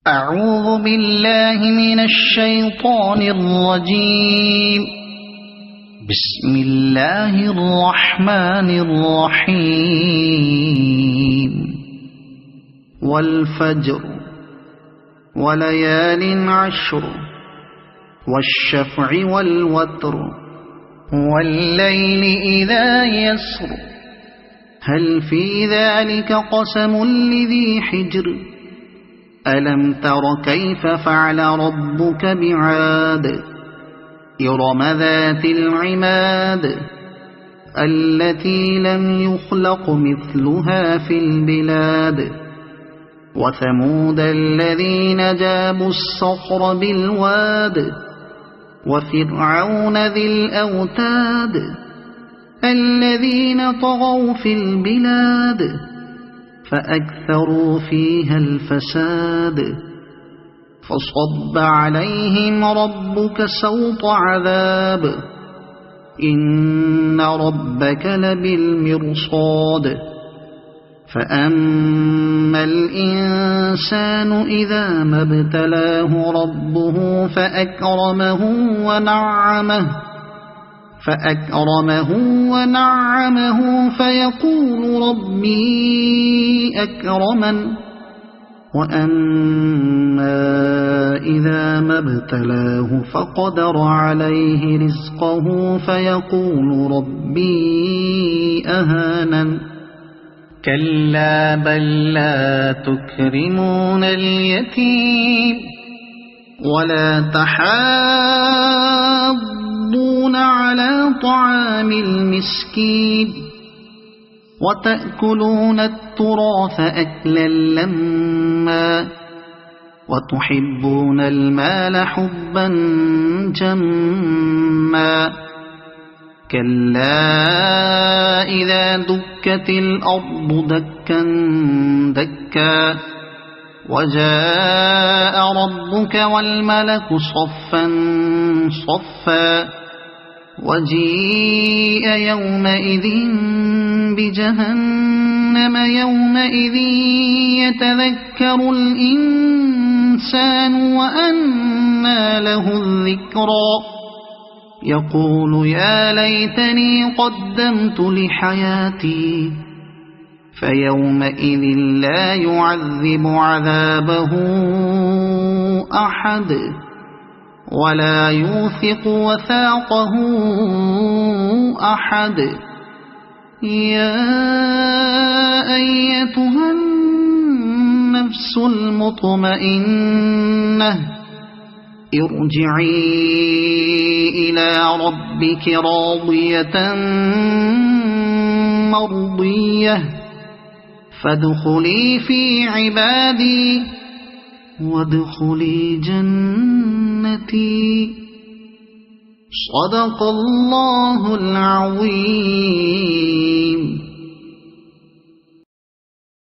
أعوذ بالله من الشيطان الرجيم. بسم الله الرحمن الرحيم. والفجر وليال عشر والشفع والوتر والليل إذا يسر هل في ذلك قسم لذي حجر ألم تر كيف فعل ربك بعاد إرم ذات العماد التي لم يخلق مثلها في البلاد وثمود الذين جابوا الصخر بالواد وفرعون ذي الأوتاد الذين طغوا في البلاد فأكثروا فيها الفساد فصب عليهم ربك سوط عذاب إن ربك لبالمرصاد فأما الإنسان إذا ما ابتلاه ربه فأكرمه ونعمه فيقول ربي أكرمن وأما إذا ما ابتلاه فقدر عليه رزقه فيقول ربي أهانن كلا بل لا تكرمون اليتيم ولا تحاضون على طعام المسكين وتأكلون التراث أكلا لما وتحبون المال حبا جما كلا إذا دكت الأرض دكا دكا وجاء ربك والملك صفا صفا وجيء يومئذ بجهنم يومئذ يتذكر الإنسان وأنى له الذكرى يقول يا ليتني قدمت لحياتي فيومئذ لا يعذب عذابه أحد ولا يوثق وثاقه أحد يا أيتها النفس المطمئنة ارجعي إلى ربك راضية مرضية فادخلي في عبادي وادخلي جنتي صدق الله العظيم.